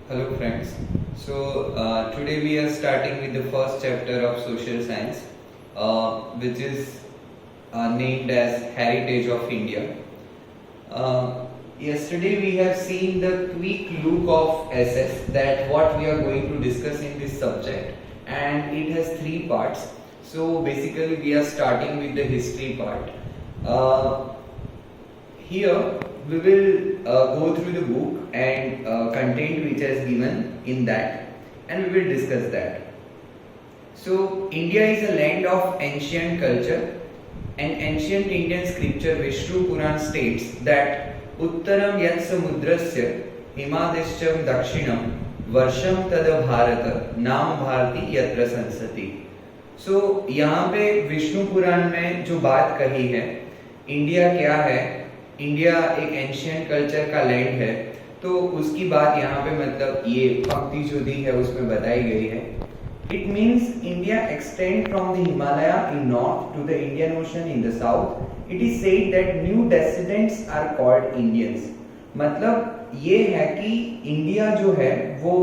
Hello friends. Today we are starting with the first chapter of social science, which is named as Heritage of India. Yesterday we have seen the quick look of SS, that what we are going to discuss in this subject, and it has three parts. So basically we are starting with the history part. Here we will go through the book and content which is given in that, and we will discuss that. So India is a land of ancient culture. An ancient Indian scripture Vishnu Puran states that Uttaram yat samudrasya himadescham dakshinam varsham tada bharat नाम भारती यत्र संसति. सो यहाँ पे विष्णु पुराण में जो बात कही है, India क्या है, इंडिया एक एंशियंट कल्चर का लैंड है, तो उसकी बात यहाँ पे मतलब ये पंक्ति जो दी है उसमें बताई गई है. It means India extends from the Himalaya in north to the Indian Ocean in the south. It is said that new descendants are called Indians. मतलब ये है कि इंडिया जो है वो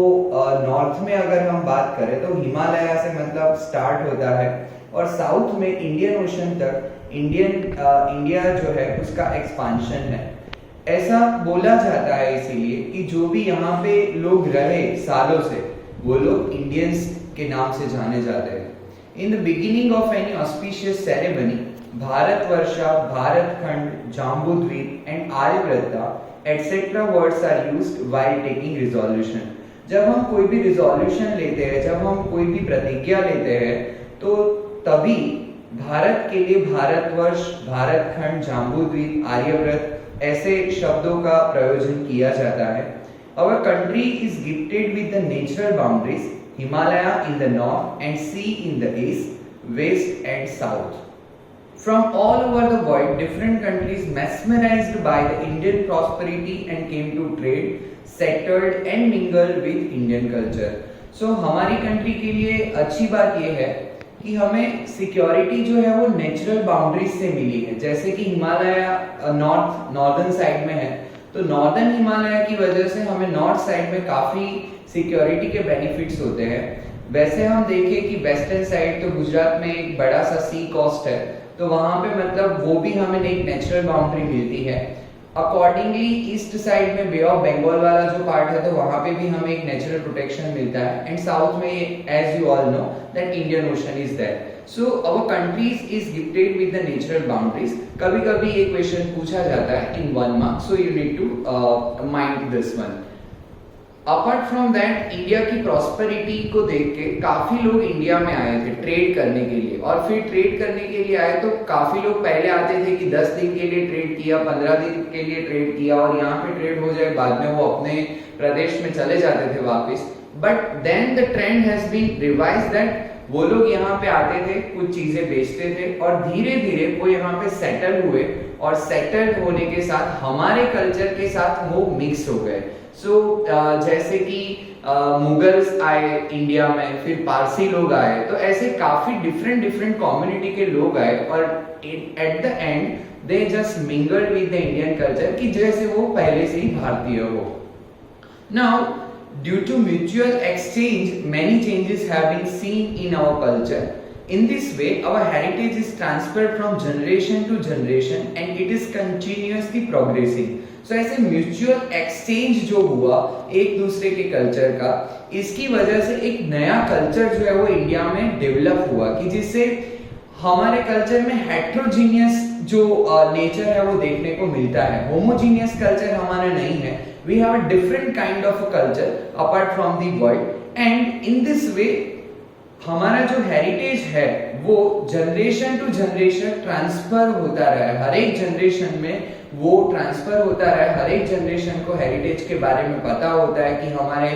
नॉर्थ में अगर हम बात करें तो हिमालय से मतलब स्टार्ट होता है, और साउथ में इंडियन ओशन तक इंडिया जो है उसका एक्सपांशन है. ऐसा बोला जाता है इसीलिए कि जो भी यहाँ पे लोग रहे सालों से वो लोग इंडियंस के नाम से जाने जाते हैं. In the beginning of any auspicious ceremony Bharatvarsha, Bharatkhand, Jambudvipa and Aryavarta etcetera words are used while taking resolution. जब हम कोई भी रिजोल्यूशन लेते हैं, जब हम कोई भी प्रतिज्ञा लेते हैं, तो तभी भारत के लिए भारतवर्ष, भारतखंड, जाम्बूद्वीप, आर्यव्रत ऐसे शब्दों का प्रयोजन किया जाता है. Our country is gifted with the natural boundaries, Himalaya in the north and sea in the east, west and south. From all over the world, different countries mesmerized by the Indian prosperity and came to trade, settled and mingled with Indian culture. So हमारी country के लिए अच्छी बात यह है कि हमें security जो है वो नेचुरल बाउंड्रीज से मिली है. जैसे कि हिमालय नॉर्दर्न साइड में है, तो नॉर्दर्न हिमालय की वजह से हमें नॉर्थ साइड में काफी सिक्योरिटी के बेनिफिट्स होते हैं. वैसे हम देखें कि वेस्टर्न साइड तो गुजरात में एक बड़ा सा सी कोस्ट है, तो वहां पे मतलब वो भी हमें एक नेचुरल बाउंड्री मिलती है. अकॉर्डिंगली ईस्ट साइड में बे ऑफ बंगाल वाला जो पार्ट है, तो वहां पे भी हमें एक नेचुरल प्रोटेक्शन मिलता है. एंड साउथ में as you all know that Indian Ocean is there. So our countries is gifted with the natural boundaries. कभी कभी ये क्वेश्चन पूछा जाता है in 1 mark, so you need to mind this one. Apart from that, India की prosperity को देख के काफी लोग इंडिया में आए थे ट्रेड करने के लिए. और फिर ट्रेड करने के लिए आए तो काफी लोग पहले आते थे कि 10 दिन के लिए ट्रेड किया, 15 दिन के लिए ट्रेड किया, और यहाँ पे ट्रेड हो जाए, बाद में वो अपने प्रदेश में चले जाते थे वापस. But then the trend has been revise that वो लोग यहाँ पे आते थे, कुछ चीजें बेचते थे, और धीरे धीरे वो यहाँ पे सेटल हुए, और सेटल होने के साथ हमारे कल्चर के साथ वो मिक्स हो गए. सो जैसे कि मुगल्स आए इंडिया में, फिर पारसी लोग आए, तो ऐसे काफी डिफरेंट कम्युनिटी के लोग आए, और at the and they just mingled with the Indian culture, कि जैसे वो पहले से ही भारतीय हो. Now due to mutual exchange, many changes have been seen in our culture. In this way, our heritage is transferred from generation to generation and it is continuously progressing. So ऐसे mutual exchange जो हुआ एक दूसरे के culture का, इसकी वजह से एक नया कल्चर जो है वो इंडिया में डेवलप हुआ, कि जिससे हमारे कल्चर में हेट्रोजीनियस जो नेचर है वो देखने को मिलता है. होमोजीनियस कल्चर हमारा नहीं है. We have a different kind of a culture apart from the world, and in this way हमारा जो हेरिटेज है वो जनरेशन टू जनरेशन ट्रांसफर होता रहा है. हर एक जनरेशन में वो ट्रांसफर होता रहा है. हर एक जनरेशन को हेरिटेज के बारे में पता होता है कि हमारे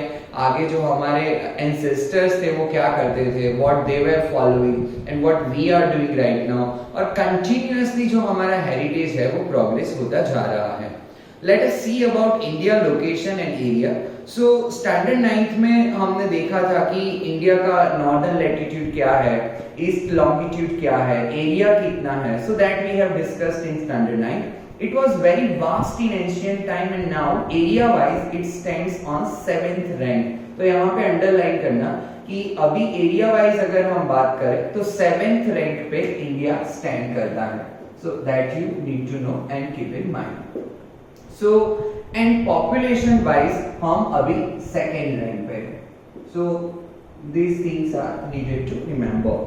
आगे जो हमारे एंसेस्टर्स थे वो क्या करते थे, what they were following and what we are doing right now. और कंटिन्यूअसली जो हमारा हेरिटेज है वो प्रोग्रेस होता जा रहा है. Let us see about India location and area. So standard 9th में हमने देखा था कि इंडिया का नॉर्दर्न लैटिट्यूड क्या है, ईस्ट लॉन्गिट्यूड क्या है, एरिया कितना है. So that we have discussed in standard 9. It was very vast in ancient time and now area wise it stands on 7th rank. तो यहाँ पे अंडरलाइन करना कि अभी एरिया वाइज अगर हम बात करें तो 7th रैंक पे इंडिया स्टैंड करता है. So that you need to know and keep in mind. So and population wise हम अभी 2nd रैंक पे हैं. So these things are needed to remember.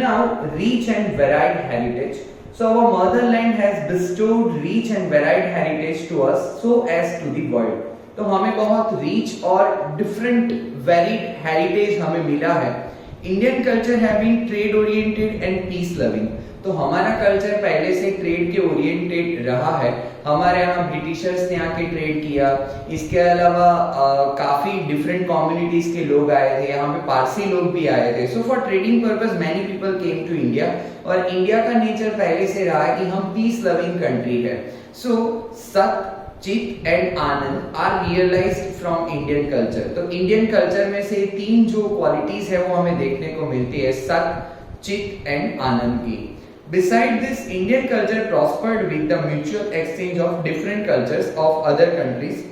Now rich and varied heritage. So our motherland has bestowed rich and varied heritage to us so as to the world. तो हमें बहुत rich और different varied heritage हमें मिला है. Indian culture have been trade oriented and peace loving. तो हमारा culture पहले से ट्रेड के ओरिएंटेड रहा है. हमारे यहाँ ब्रिटिशर्स ने आके ट्रेड किया. इसके अलावा काफी डिफरेंट कम्युनिटीज के लोग आए थे. यहाँ पे पारसी लोग भी आए थे. So for trading purpose many people came to India. और इंडिया का नेचर पहले से रहा है कि हम पीस लविंग कंट्री है. So sat, chit and anand are realised from Indian culture. तो इंडियन कल्चर में से 3 जो क्वालिटीज है वो हमें देखने को मिलती है, सत, चित एंड आनंद की. Besides this, Indian culture prospered with the mutual exchange of different cultures of other countries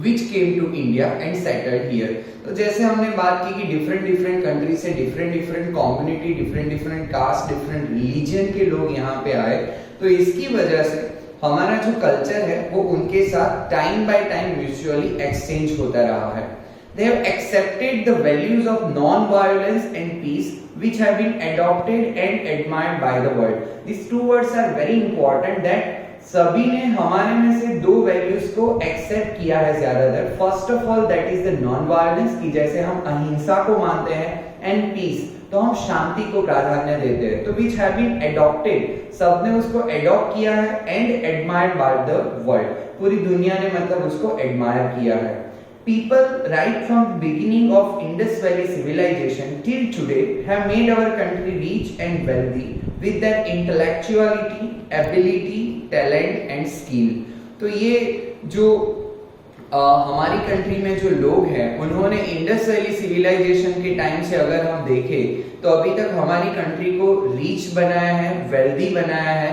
which came to India and settled here. तो जैसे हमने बात की कि डिफरेंट कंट्री से different community, different caste, different religion के लोग यहाँ पे आए. तो इसकी वजह से हमारा जो कल्चर है वो उनके साथ time by time mutually exchange होता रहा है. They have accepted the values of non-violence and peace which have been adopted and admired by the world. These 2 words are very important that सभी ने हमारे में से 2 वैल्यूज को एक्सेप्ट किया है ज्यादातर. First of all that is the non violence की जैसे हम अहिंसा को मानते हैं, एंड पीस तो हम शांति को प्राधान्य देते हैं. तो विच हैव बीन एडॉप्टेड, सबने उसको एडॉप्ट किया है, and admired by the world, पूरी दुनिया ने मतलब उसको एडमायर किया है. People right from the beginning of Indus Valley civilization till today have made our country rich and wealthy with their intellectuality, ability, talent and skill. तो ये जो हमारी कंट्री में जो लोग हैं उन्होंने इंडस वैली सिविलाइजेशन के टाइम से अगर हम देखें तो अभी तक हमारी कंट्री को रिच बनाया है, वेल्दी बनाया है,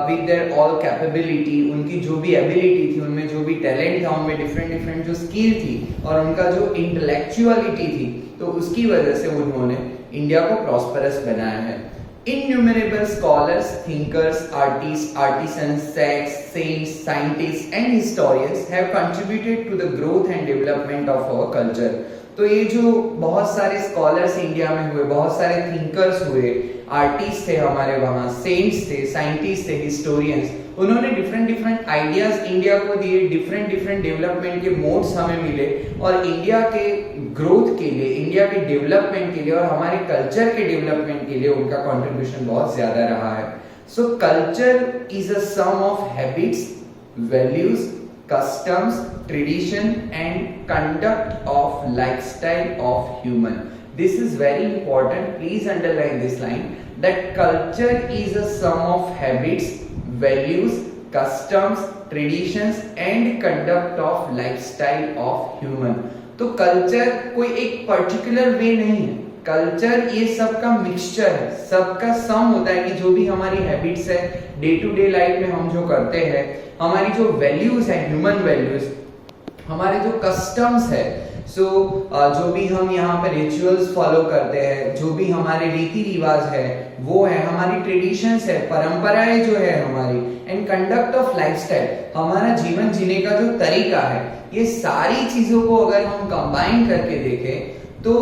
with their all capability. उनकी जो भी एबिलिटी थी, उनमें जो भी टैलेंट था, उनमें डिफरेंट जो स्किल थी और उनका जो इंटेलेक्चुअलिटी थी, तो उसकी वजह से उन्होंने इंडिया को प्रॉस्परस बनाया है. Innumerable scholars, thinkers, artists, artisans, saints, scientists and historians have contributed to the growth and development of our culture. तो ये जो बहुत सारे स्कॉलर्स इंडिया में हुए, बहुत सारे थिंकर्स हुए, आर्टिस्ट थे हमारे वहाँ, सेंट्स थे, साइंटिस्ट थे, हिस्टोरियंस, उन्होंने डिफरेंट आइडियाज इंडिया को दिए, डिफरेंट डेवलपमेंट के मोड्स हमें मिले और इंडिया के ग्रोथ के लिए, इंडिया के डेवलपमेंट के लिए और हमारे कल्चर के डेवलपमेंट के लिए उनका कंट्रीब्यूशन बहुत ज्यादा रहा है. So culture is a sum of habits, values, customs, tradition and conduct of lifestyle of human. This is very important. Please underline this line that culture is a sum of habits, values, customs, traditions and conduct of lifestyle of human. तो culture कोई एक particular way नहीं है. Culture ये सबका mixture है, सबका सम होता है कि जो भी हमारी हैबिट्स है, डे टू डे लाइफ में हम जो करते हैं, हमारी जो वैल्यूज है, ह्यूमन वैल्यूज, हमारे जो कस्टम्स है, जो भी हम यहाँ पे रिचुअल्स फॉलो करते हैं, जो भी हमारे रीति रिवाज है वो है, हमारी ट्रेडिशंस है, परंपराएं जो है हमारी, एंड कंडक्ट ऑफ लाइफस्टाइल, हमारा जीवन जीने का जो तरीका है, ये सारी चीजों को अगर हम कंबाइन करके देखें तो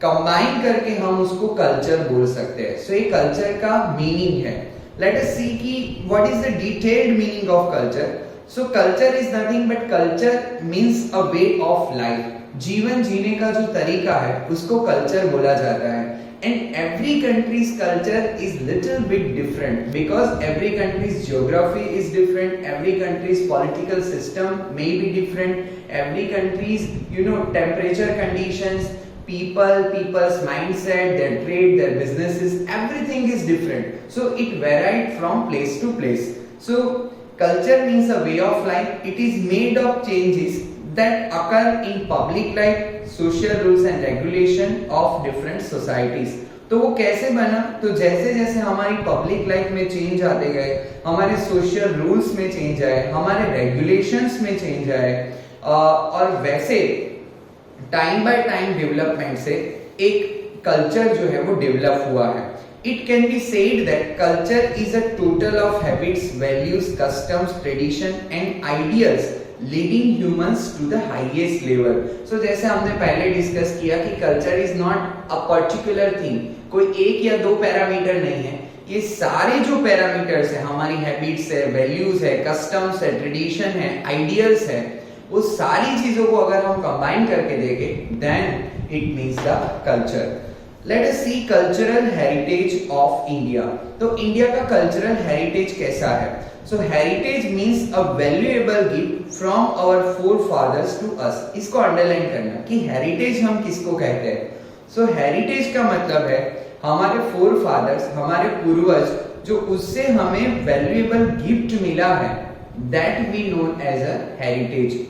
कंबाइन करके हम उसको कल्चर बोल सकते हैं. सो ये कल्चर का मीनिंग है. Let us see कि what is the detailed meaning of culture. So culture is nothing but culture means a way of life. जीवन जीने का जो तरीका है उसको कल्चर बोला जाता है. And every country's culture is little bit different because every country's geography is different, every country's political system may be different, every country's temperature conditions, people's mindset, their trade, their businesses, everything is different. So it varied from place to place. So culture means a way of life. It is made of changes that occur in public life, social rules and regulation of different societies. तो वो कैसे बना? तो जैसे जैसे हमारी public life में change आते गए, हमारे सोशल रूल्स में चेंज आए, हमारे रेगुलेशंस में चेंज आए, और वैसे टाइम बाय टाइम डेवलपमेंट से एक कल्चर जो है वो डेवलप हुआ है। It can be said that culture is a total of habits, values, customs, tradition and ideals leading humans to the highest level. So जैसे हमने पहले डिस्कस किया कि culture is not a particular thing, कोई एक या दो पैरामीटर नहीं है, ये सारे जो पैरामीटर्स है, हमारी हैबिट्स है, वैल्यूज है, कस्टम्स है, ट्रेडिशन है, आइडियल्स है, वो सारी चीजों को अगर हम कंबाइन करके देखें then it means the culture. Let us see cultural heritage of India. तो इंडिया का कल्चरल हेरिटेज कैसा है? So heritage means a valuable gift from our forefathers to us. इसको अंडरलाइन करना कि हेरिटेज हम किसको कहते हैं। सो हेरिटेज का मतलब है हमारे फोरफादर्स, हमारे पूर्वज, जो उससे हमें वैल्यूएबल गिफ्ट मिला है, that we known as a heritage.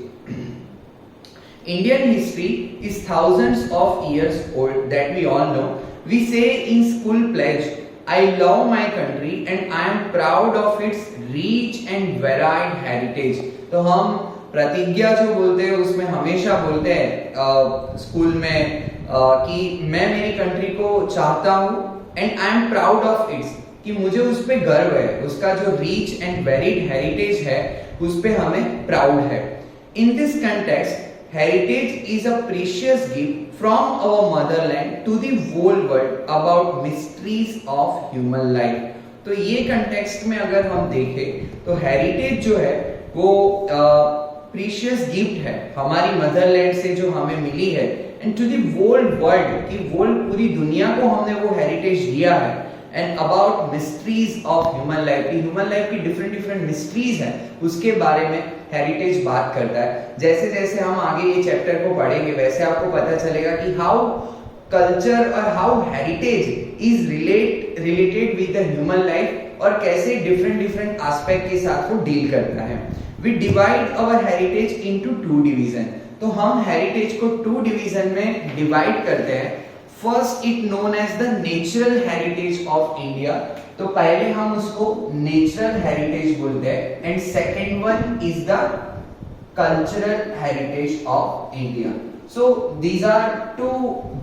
Indian history is thousands of years old, that we all know. We say in school pledge, I love my country and I am proud of its rich and varied heritage. तो हम प्रतिज्ञा जो बोलते हैं उसमें हमेशा बोलते हैं स्कूल में कि मैं मेरी कंट्री को चाहता हूँ and I am proud of its, कि मुझे उस पे गर्व है, उसका जो रिच एंड वेरिड हेरिटेज है उस पे हमें प्राउड है। In this context heritage is a precious gift from our motherland to the whole world about mysteries of human life। तो ये कंटेक्स्ट में अगर हम देखें तो हेरिटेज जो है वो प्रीशियस गिफ्ट है हमारी मदरलैंड से जो हमें मिली है, and to the world world, की वर्ल्ड पूरी दुनिया को हमने वो हेरिटेज दिया है, and about mysteries of human life, की ह्यूमन लाइफ की डिफरेंट डिफरेंट मिस्ट्रीज हैं उसके बारे में हेरिटेज बात करता है। जैसे जैसे हम आगे ये चैप्टर को पढ़ेंगे वैसे आपको पता चलेगा कि हाउ कल्चर और how heritage is related with the human life और कैसे डिफरेंट डिफरेंट एस्पेक्ट के साथ वो डील करता है। We divide our heritage into two division. तो हम हेरिटेज को टू डिवीजन में डिवाइड करते हैं। First it known as the natural heritage of India. तो पहले हम उसको नेचुरल हेरिटेज बोलते हैं, and second one is the cultural heritage of India. So these are two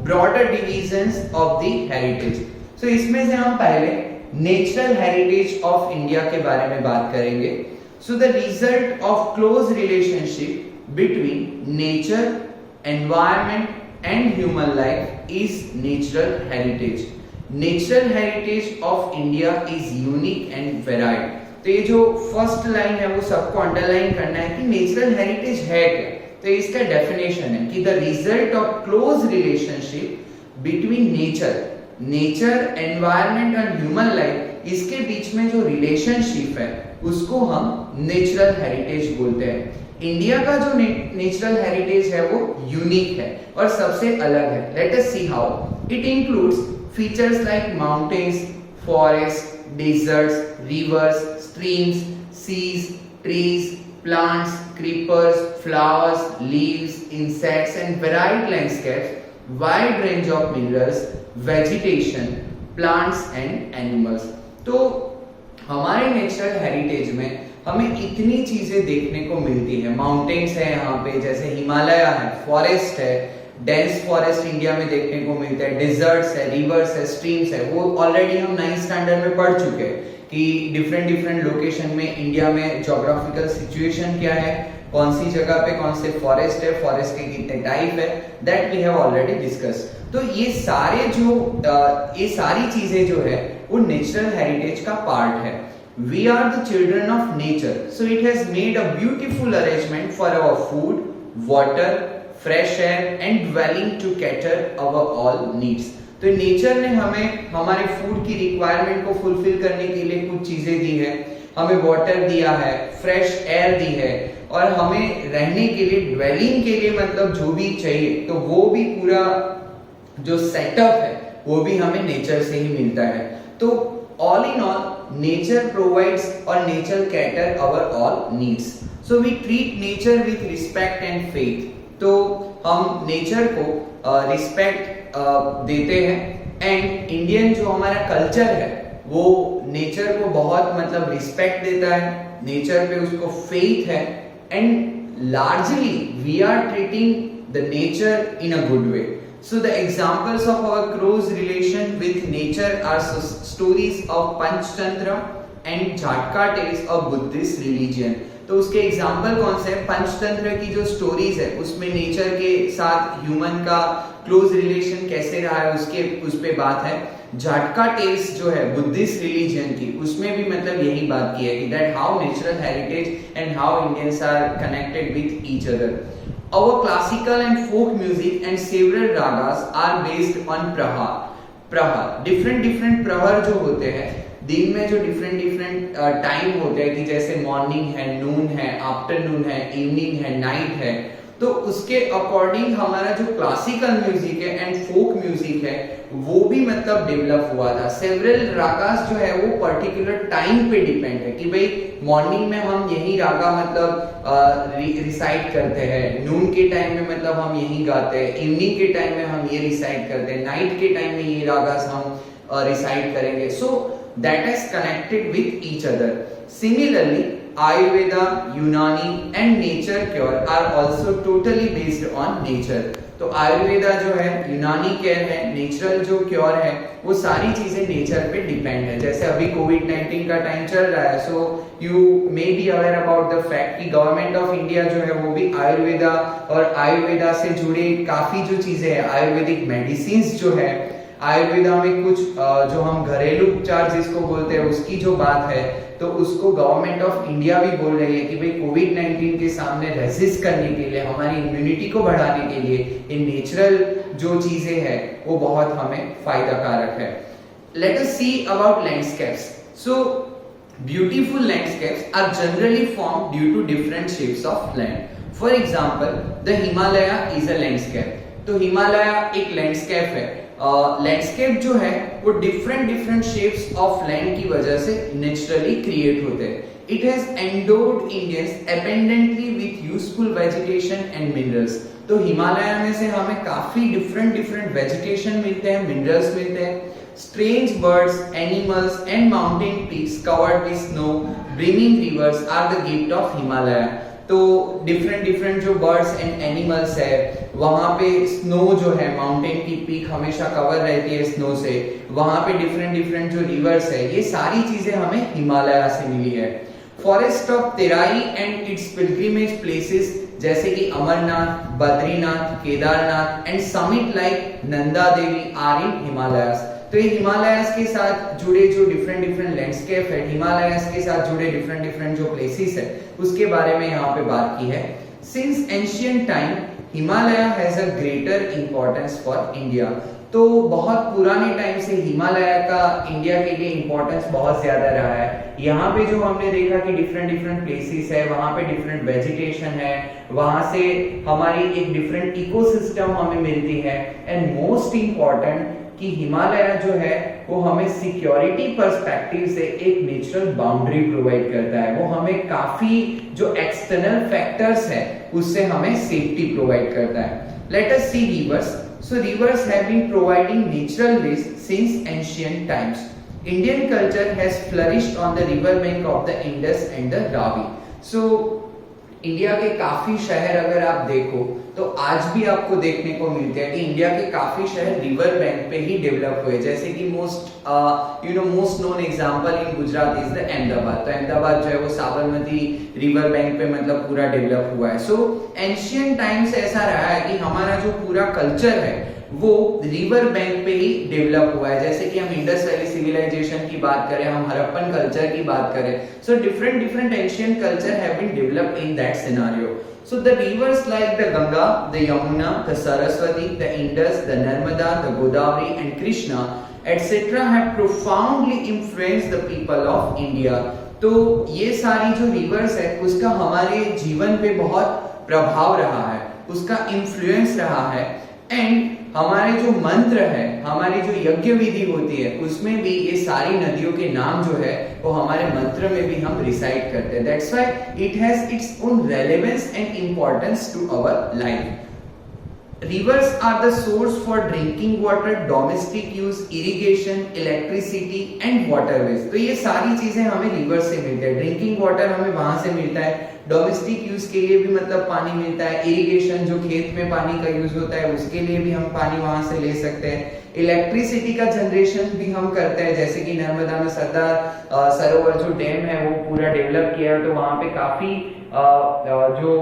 broader divisions of the heritage. So इसमें से हम पहले नेचुरल हेरिटेज ऑफ इंडिया के बारे में बात करेंगे। So the result of close relationship between nature, environment and human life is natural heritage. Natural heritage of India is unique and varied. तो ये जो फर्स्ट लाइन है वो सबको अंडरलाइन करना है कि नेचुरल हेरिटेज है क्या। तो इसका डेफिनेशन है कि the result of close relationship between nature, environment and human life, इसके बीच में जो रिलेशनशिप है उसको हम नेचुरल हेरिटेज बोलते हैं। इंडिया का जो नेचुरल हेरिटेज है वो यूनिक है और सबसे अलग है। Let us see how. It includes features like mountains, forest, deserts, rivers, streams, seas, trees, plants, creepers, flowers, leaves, insects and varied landscapes, wide range of minerals, vegetation, plants and animals। तो हमारे natural heritage में हमें इतनी चीजें देखने को मिलती है। माउंटेन्स है यहाँ पे, जैसे हिमालय है, फॉरेस्ट है, डेंस फॉरेस्ट इंडिया में देखने को मिलता है, डिजर्ट्स है, रिवर्स है, स्ट्रीम्स है। वो ऑलरेडी हम 9th स्टैंडर्ड में पढ़ चुके हैं कि डिफरेंट लोकेशन में इंडिया में ज्योग्राफिकल सिचुएशन क्या है, कौन सी जगह पे कौन से फॉरेस्ट है, फॉरेस्ट के कितने टाइप है, that we have already discuss. तो ये सारी चीजें जो है वो नेचुरल हेरिटेज का पार्ट है। We are the children of nature, so it has made a beautiful arrangement for our food, water, fresh air and dwelling to cater our all needs। तो नेचर ने हमें हमारे फूड की requirement को fulfil करने के लिए कुछ चीजें दी है, हमें वाटर दिया है, फ्रेश एयर दी है, और हमें रहने के लिए, ड्वेलिंग के लिए मतलब जो भी चाहिए, तो वो भी पूरा जो सेटअप है वो भी हमें नेचर से ही मिलता है। तो all in all nature provides or nature cater our all needs, so we treat nature with respect and faith। तो हम नेचर को रिस्पेक्ट देते हैं एंड इंडियन जो हमारा कल्चर है वो नेचर को बहुत मतलब रिस्पेक्ट देता है, नेचर पे उसको फेथ है, and largely we are treating the nature in a good way. So the examples of our close relation with nature are stories of Panchtantra and Jhatka tales of Buddhist religion. तो उसके example कौन से हैं? पंचतंत्र की जो stories है उसमें nature के साथ ह्यूमन का क्लोज रिलेशन कैसे रहा है उसके उस पे बात है. जाटका टेल्स जो है बुद्धिस्ट रिलीजन की, उसमें भी मतलब यही बात की है कि that how natural heritage and how Indians are connected with each other. Our classical and folk music and several ragas are based on prahar. Different prahar जो होते हैं दिन में, जो different टाइम होते हैं कि जैसे मॉर्निंग है, नून है, आफ्टरनून है, इवनिंग है, नाइट है, तो उसके अकॉर्डिंग हमारा जो क्लासिकल म्यूजिक है एंड फोक म्यूजिक है वो भी मतलब डेवलप हुआ था. सेवरल रागास जो है वो पर्टिकुलर टाइम पे डिपेंड है कि भाई मॉर्निंग में हम यही रागा मतलब रिसाइट करते हैं, नून के टाइम में मतलब हम यही गाते हैं, इवनिंग के टाइम में हम ये रिसाइट करते हैं, नाइट के टाइम में ये रागास हम रिसाइट करेंगे. So that is connected with each other. Similarly Ayurveda, Unani and nature cure are also totally based on nature. तो आयुर्वेदा जो है, यूनानी केयर है, नेचुरल जो क्योर है, वो सारी चीजें नेचर पे डिपेंड है. जैसे अभी कोविड-19 का टाइम चल रहा है, so you may be aware about the fact कि गवर्नमेंट ऑफ इंडिया जो है वो भी आयुर्वेदा और आयुर्वेदा से जुड़े काफी जो चीजें हैं, आयुर्वेदिक मेडिसिन जो है, आयुर्वेदा में कुछ जो हम घरेलू उपचार जिसको बोलते हैं उसकी जो बात है, तो उसको गवर्नमेंट ऑफ इंडिया भी बोल रही है कि भाई कोविड-19 के सामने रेसिस्ट करने के लिए, हमारी इम्यूनिटी को बढ़ाने के लिए ये नेचुरल जो चीजें हैं वो बहुत हमें फायदा कारक है. Let us see about landscapes. So beautiful landscapes are generally formed due to different shapes of land. For example the Himalaya is a landscape. तो हिमालय एक लैंडस्केप है. लैंडस्केप जो है वो डिफरेंट शेप्स ऑफ लैंड की वजह से नेचुरली क्रिएट होते हैं. It has endowed Indians abundantly with useful vegetation and minerals. तो हिमालय में से हमें काफी डिफरेंट वेजिटेशन मिलते हैं, मिनरल्स मिलते हैं. Strange birds, animals and mountain peaks covered with snow, brimming rivers are the gift of Himalaya. तो डिफरेंट जो बर्ड्स एंड एनिमल्स है, वहां पे स्नो जो है, माउंटेन की पीक हमेशा कवर रहती है स्नो से, वहां पे डिफरेंट जो रिवर्स है, ये सारी चीजें हमें हिमालय से मिली है. Forest of Terai and its pilgrimage places जैसे कि Amarnath, Badrinath, Kedarnath and summit like Nanda Devi are in Himalayas. तो ये हिमालयस के साथ जुड़े जो डिफरेंट लैंडस्केप है, हिमालयस के साथ जुड़े डिफरेंट जो प्लेसेस है, उसके बारे में यहाँ पे बात की है. Since ancient time Himalaya has a greater importance for India. तो बहुत पुराने टाइम से हिमालय का इंडिया के लिए इंपॉर्टेंस बहुत ज्यादा रहा है. यहाँ पे जो हमने देखा कि डिफरेंट प्लेसेस है, वहां पे डिफरेंट वेजिटेशन है, वहां से हमारी एक डिफरेंट इकोसिस्टम हमें मिलती है. एंड मोस्ट इंपॉर्टेंट कि हिमालय जो है वो हमें सिक्योरिटी पर्सपेक्टिव से एक नेचुरल बाउंड्री प्रोवाइड करता है. वो हमें काफी जो एक्सटर्नल फैक्टर्स है उससे हमें सेफ्टी प्रोवाइड करता है. Let us see rivers. So rivers have been providing natural ways since ancient times. Indian culture has flourished on the river bank of the Indus and the Ravi. So India के काफी शहर अगर आप देखो तो आज भी आपको देखने को मिलते हैं कि इंडिया के काफी शहर रिवर बैंक पे ही डेवलप हुए. जैसे कि most known example in Gujarat is the Ahmedabad. तो अहमदाबाद जो है वो साबरमती रिवर बैंक पे मतलब पूरा डेवलप हुआ है. सो एंशिएंट टाइम से ऐसा रहा है कि हमारा जो पूरा कल्चर है वो रिवर बैंक पे ही डेवलप हुआ है. जैसे कि हम इंडस वैली सिविलाइजेशन की बात करें, हम हड़प्पन कल्चर की बात करें, so different ancient culture have been developed in that scenario. So the rivers like the Ganga, the Yamuna, the Saraswati, the Indus, the Narmada, the Godavari and Krishna etc. have profoundly influenced the people of India. तो ये सारी जो reverse है उसका हमारे जीवन पे बहुत प्रभाव रहा है, उसका इन्फ्लुएंस रहा है. एंड हमारे जो मंत्र है, हमारी जो यज्ञ विधि होती है, उसमें भी ये सारी नदियों के नाम जो है वो हमारे मंत्र में भी हम रिसाइट करते हैं. That's why it has its own relevance and importance to our life. Rivers are the source for drinking water, domestic use, irrigation, electricity and waterways. तो ये सारी चीजें हमें रिवर से मिलते हैं. ड्रिंकिंग वाटर हमें वहां से मिलता है, डोमेस्टिक यूज के लिए भी मतलब पानी मिलता है, इरिगेशन जो खेत में पानी का यूज होता है उसके लिए भी हम पानी वहां से ले सकते हैं, इलेक्ट्रिसिटी का जनरेशन भी हम करते हैं, जैसे कि नर्मदा में सरदार सरोवर जो डैम है वो पूरा डेवलप किया है, तो वहां पे काफी जो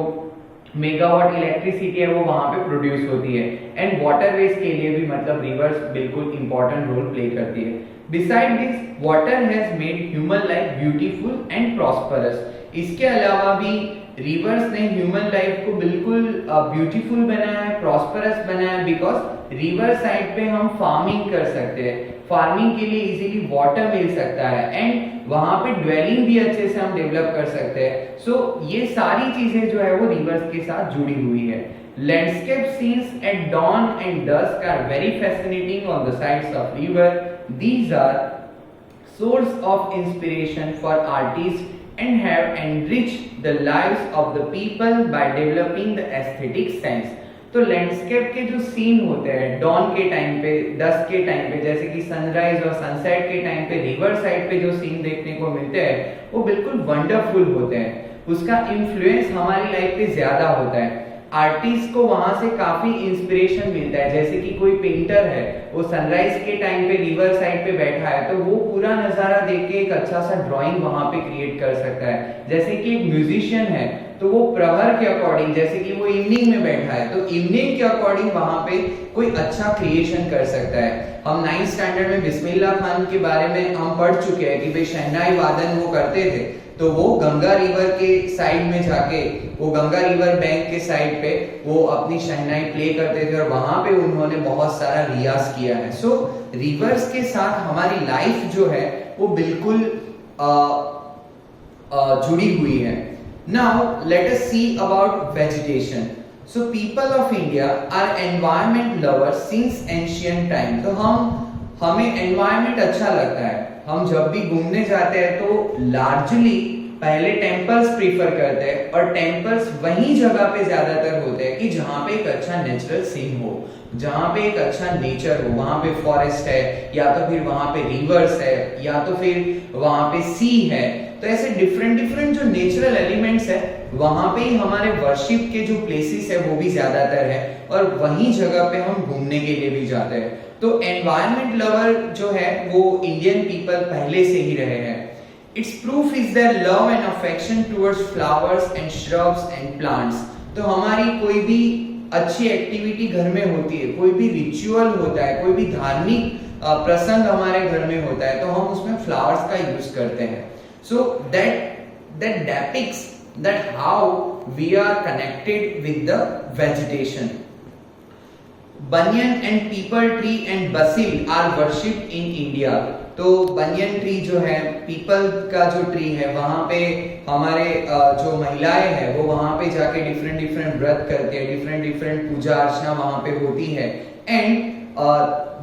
मेगावाट इलेक्ट्रिसिटी है वो वहां पे प्रोड्यूस होती है. एंड वाटरवेज के लिए भी मतलब रिवर्स बिल्कुल इंपॉर्टेंट रोल प्ले करती है. Beside this water has made human life beautiful and prosperous. इसके अलावा भी रिवर्स ने ह्यूमन लाइफ को बिल्कुल ब्यूटीफुल बनाया है, प्रॉस्परस बनाया है, बिकॉज रिवर साइड पे हम फार्मिंग कर सकते हैं, फार्मिंग के लिए इजीली वाटर मिल सकता है एंड वहां पे ड्वेलिंग भी अच्छे से हम डेवलप कर सकते हैं. सो ये सारी चीजें जो है वो रिवर्स के साथ जुड़ी हुई है. Landscape scenes at dawn and dusk are very fascinating on the sides of river. These are source of inspiration for artists and have enriched the lives of the people by developing the aesthetic sense. तो landscape के जो scene होते हैं don के time पे, dusk के time पे, जैसे कि सनराइज और सनसेट के टाइम पे रिवर साइड पे जो सीन देखने को मिलते हैं वो बिल्कुल वंडरफुल होते हैं. उसका इन्फ्लुएंस हमारी लाइफ पे ज्यादा होता है. आर्टिस्ट को वहां से काफी इंस्पिरेशन मिलता है, जैसे कि कोई पेंटर है वो सनराइज के टाइम पे रिवर साइड पे बैठा है तो वो पूरा नजारा देख के एक अच्छा सा ड्राइंग वहां पे क्रिएट कर सकता है. जैसे कि एक म्यूजिशियन है तो वो प्रहर के अकॉर्डिंग, जैसे कि वो इवनिंग में बैठा है तो इवनिंग के अकॉर्डिंग वहां पे कोई अच्छा क्रिएशन कर सकता है. हम 9th स्टैंडर्ड में बिस्मिल्लाह खान के बारे में हम पढ़ चुके हैं कि भाई शहनाई वादन वो करते थे, तो वो गंगा रिवर के साइड में जाके, वो गंगा रिवर बैंक के साइड पे वो अपनी शहनाई प्ले करते थे और वहां पे उन्होंने बहुत सारा रियाज किया है. सो रिवर्स के साथ हमारी लाइफ जो है वो बिल्कुल जुड़ी हुई है. Now let us see about vegetation. So people of India are environment lovers since ancient time. तो हमें environment अच्छा लगता है. हम जब भी घूमने जाते हैं तो largely पहले टेम्पल्स प्रीफर करते हैं और टेम्पल्स वही जगह पे ज्यादातर होते हैं कि जहाँ पे एक अच्छा नेचुरल सीन हो, जहाँ पे एक अच्छा नेचर हो. वहां पे फॉरेस्ट है या तो फिर वहां पे रिवर्स है या तो फिर वहां पे सी है. तो ऐसे डिफरेंट डिफरेंट जो नेचुरल एलिमेंट्स है वहां पे ही हमारे वर्शिप के जो प्लेसेस है वो भी ज्यादातर है और वही जगह पे हम घूमने के लिए भी जाते हैं. तो एनवायरमेंट लवर जो है वो इंडियन पीपल पहले से ही रहे हैं. It's proof is their love and affection towards flowers and shrubs and plants. तो हमारी कोई भी अच्छी एक्टिविटी घर में होती है, कोई भी रिचुअल होता है, कोई भी धार्मिक प्रसंग हमारे घर में होता है तो हम उसमें फ्लावर्स का यूज करते हैं. So that depicts that how we are connected with the vegetation. Banyan and peepal tree and basil are worshipped in India. तो बनियन ट्री जो है, पीपल का जो ट्री है, वहां पे हमारे जो महिलाएं हैं वो वहां पे जाके डिफरेंट डिफरेंट व्रत करते हैं, डिफरेंट डिफरेंट पूजा अर्चना वहां पे होती है. एंड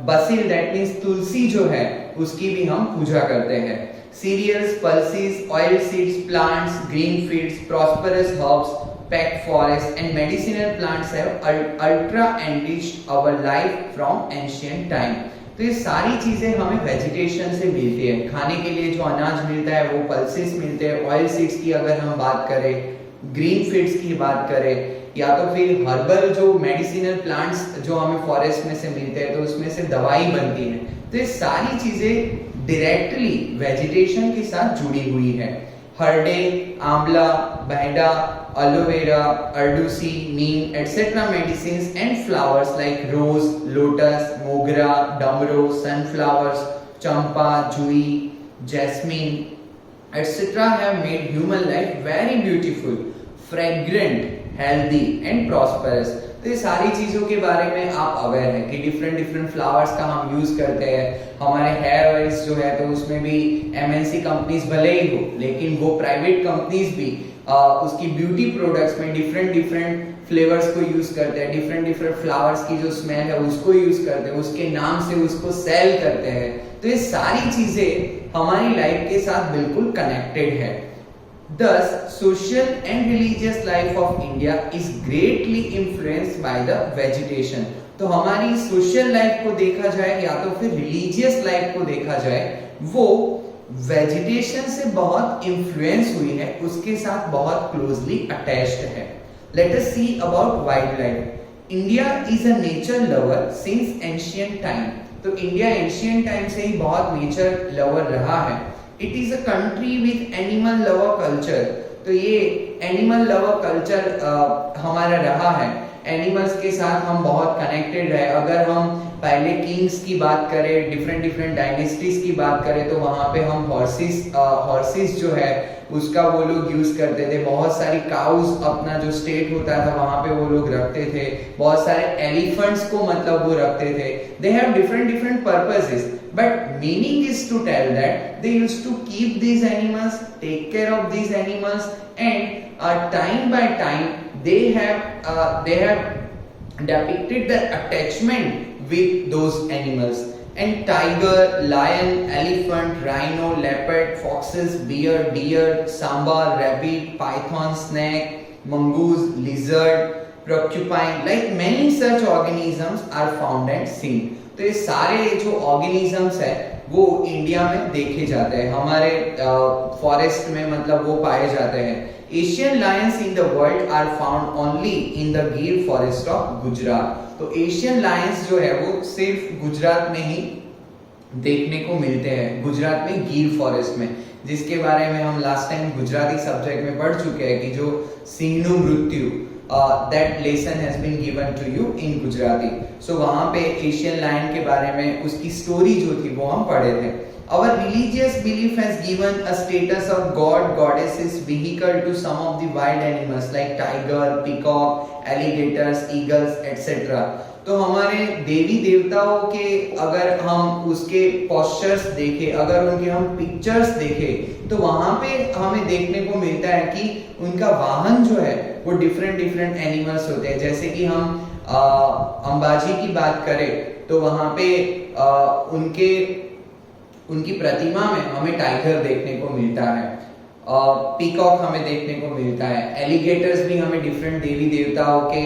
बसिल दैट मीन्स तुलसी जो है उसकी भी हम पूजा करते हैं. Cereals, pulses, oil seeds, plants, green fields, prosperous herbs, packed forests and medicinal plants have ultra enriched our life from ancient time. तो ये सारी चीजें हमें वेजिटेशन से मिलती है. खाने के लिए जो अनाज मिलता है वो पल्सेस मिलते हैं. ऑयल सीड्स की अगर हम बात करें, ग्रीन फीड्स की बात करें या तो फिर हर्बल जो मेडिसिनल प्लांट्स जो हमें फॉरेस्ट में से मिलते हैं तो उसमें से दवाई बनती है. तो ये सारी चीजें डायरेक्टली वेजिटेशन के साथ जुड़ी हुई है. Harde, amla, baheda, aloe vera, ardusi, neem etcetera medicines and flowers like rose, lotus, mogra, damro, sunflowers, champa, jui, jasmine etcetera have made human life very beautiful, fragrant, healthy and prosperous. तो ये सारी चीजों के बारे में आप अवेयर हैं कि डिफरेंट डिफरेंट फ्लावर्स का हम यूज करते हैं. हमारे हेयर ऑयल्स जो है तो उसमें भी एमएनसी कंपनीज भले ही हो लेकिन वो प्राइवेट कंपनीज भी उसकी ब्यूटी प्रोडक्ट्स में डिफरेंट डिफरेंट फ्लेवर्स को यूज करते हैं, डिफरेंट डिफरेंट फ्लावर्स की जो स्मेल है उसको यूज करते हैं, उसके नाम से उसको सेल करते हैं. तो ये सारी चीजें हमारी लाइफ के साथ बिल्कुल कनेक्टेड है. Thus, social and religious life of India is greatly influenced by the vegetation. तो हमारी सोशल लाइफ को देखा जाए या तो फिर रिलीजियस लाइफ को देखा जाए, वो वेजिटेशन से बहुत इन्फ्लुएंस हुई है, उसके साथ बहुत क्लोजली अटैच्ड है. Let us see about wild life. India is a nature lover since ancient time. तो इंडिया एंशिएंट टाइम से ही बहुत नेचर लवर रहा है. It is a country with animal lover culture. तो ये एनिमल लवर कल्चर हमारा रहा है. एनिमल्स के साथ हम बहुत कनेक्टेड रहे. अगर हम पहले किंग्स की बात करें, डिफरेंट डिफरेंट डायनेस्टीज की बात करें, तो वहां पे हम हॉर्सेस जो है उसका वो लोग यूज करते थे. बहुत सारी काउस, अपना जो स्टेट होता था वहां पे वो लोग रखते थे. बहुत सारे एलिफेंट्स को मतलब वो रखते थे. They have different different purposes, but meaning is to tell that they used to keep these animals, take care of these animals, and time by time they have depicted their attachment with those animals. And tiger, lion, elephant, rhino, leopard, foxes, bear, deer, sambar, rabbit, python, snake, mongoose, lizard, porcupine, like many such organisms are found and seen. तो ये सारे जो organisms है वो India में देखे जाते हैं, हमारे फॉरेस्ट में मतलब वो पाए जाते हैं. Asian lions in the world are found only in the Gir forest of Gujarat. तो एशियन लायंस जो है वो सिर्फ गुजरात में ही देखने को मिलते हैं, गुजरात में गिर फॉरेस्ट में, जिसके बारे में हम लास्ट टाइम गुजराती सब्जेक्ट में पढ़ चुके हैं कि जो सिंहनु मृत्यु, that lesson has been given to you in Gujarati. So वहाँ पे एशियन लायन के बारे में उसकी स्टोरी जो थी वो हम पढ़े थे. Our religious belief has given a status of god, goddesses, vehicle to some of the wild animals like tiger, peacock, alligators, eagles, etc. तो हमारे देवी देवताओं के अगर हम उसके पोस्चर्स देखें, अगर उनके हम पिक्चर्स देखें, तो वहां पे हमें देखने को मिलता है कि उनका वाहन जो है वो डिफरेंट डिफरेंट एनिमल्स होते हैं. जैसे कि हम अंबाजी की बात करें तो वहां पे उनकी प्रतिमा में हमें टाइगर देखने को मिलता है, पीकॉक हमें देखने को मिलता है, एलिगेटर्स भी हमें डिफरेंट देवी देवताओं के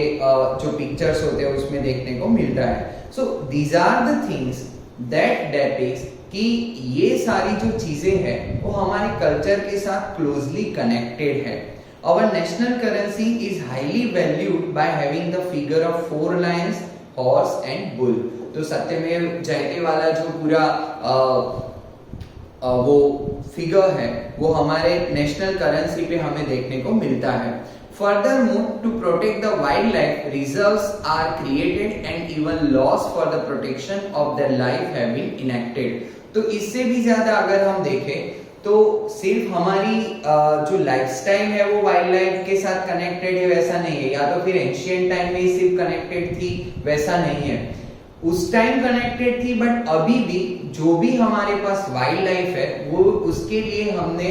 जो पिक्चर्स होते हैं उसमें देखने को मिलता है. So these are the things that depicts कि ये सारी जो चीजें हैं वो हमारे कल्चर के साथ क्लोजली कनेक्टेड है. Our national currency is highly valued by having the figure of 4 lions, horse and bull. तो सत्यमेव जयते वाला जो पूरा वो फिगर है वो हमारे नेशनल करेंसी पे हमें देखने को मिलता है. Furthermore, to protect the wildlife, reserves are created and even laws for the protection of their life have been enacted. तो इससे भी ज्यादा अगर हम देखें तो सिर्फ हमारी जो लाइफस्टाइल है वो वाइल्ड लाइफ के साथ कनेक्टेड है वैसा नहीं है, या तो फिर एंशिएंट टाइम में ही सिर्फ कनेक्टेड थी वैसा नहीं है. उस टाइम कनेक्टेड थी, बट अभी भी जो भी हमारे पास वाइल्ड लाइफ है वो उसके लिए हमने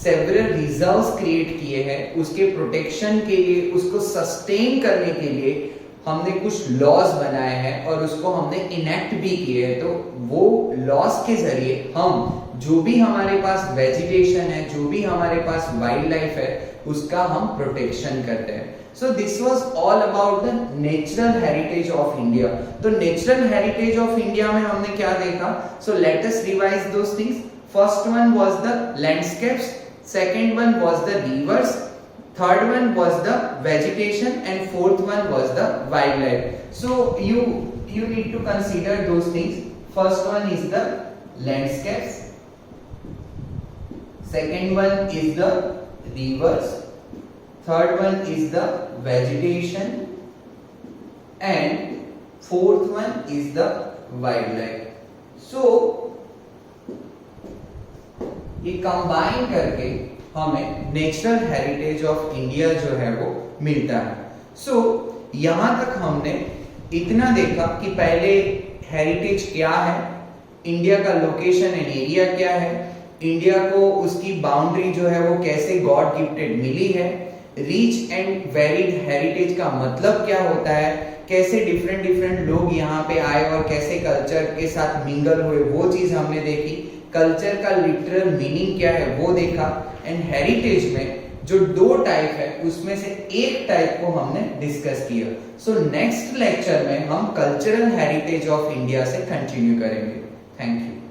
सेवरल रिजर्व्स क्रिएट किए हैं. उसके प्रोटेक्शन के लिए, उसको सस्टेन करने के लिए हमने कुछ लॉज बनाए हैं और उसको हमने इनेक्ट भी किए हैं. तो वो लॉज के जरिए हम जो भी हमारे पास वेजिटेशन है, जो भी हमारे पास वाइल्ड लाइफ है, उसका हम प्रोटेक्शन करते हैं. So this was all about the natural heritage of India. तो नेचुरल हेरिटेज ऑफ इंडिया में हमने क्या देखा? So let us revise those things. First one was the landscapes, second one was the reverse, third one was the vegetation, and fourth one was the wildlife. So you need to consider those things. First one is the landscapes, second one is the rivers, third one is the vegetation, and fourth one is the wildlife. So ये combine करके हमें natural heritage of India जो है वो मिलता है. सो यहां तक हमने इतना देखा कि पहले हेरिटेज क्या है, इंडिया का लोकेशन एंड एरिया क्या है, इंडिया को उसकी बाउंड्री जो है वो कैसे गॉड गिफ्टेड मिली है, रिच एंड वेरिड हेरिटेज का मतलब क्या होता है, कैसे डिफरेंट डिफरेंट लोग यहाँ पे आए और कैसे कल्चर के साथ मिंगल हुए, वो चीज हमने देखी. कल्चर का लिटरल मीनिंग क्या है वो देखा, एंड हेरिटेज में जो दो टाइप है उसमें से एक टाइप को हमने डिस्कस किया। सो नेक्स्ट लेक्चर में हम कल्चरल हेरिटेज ऑफ इंडिया से कंटिन्यू करेंगे। Thank you.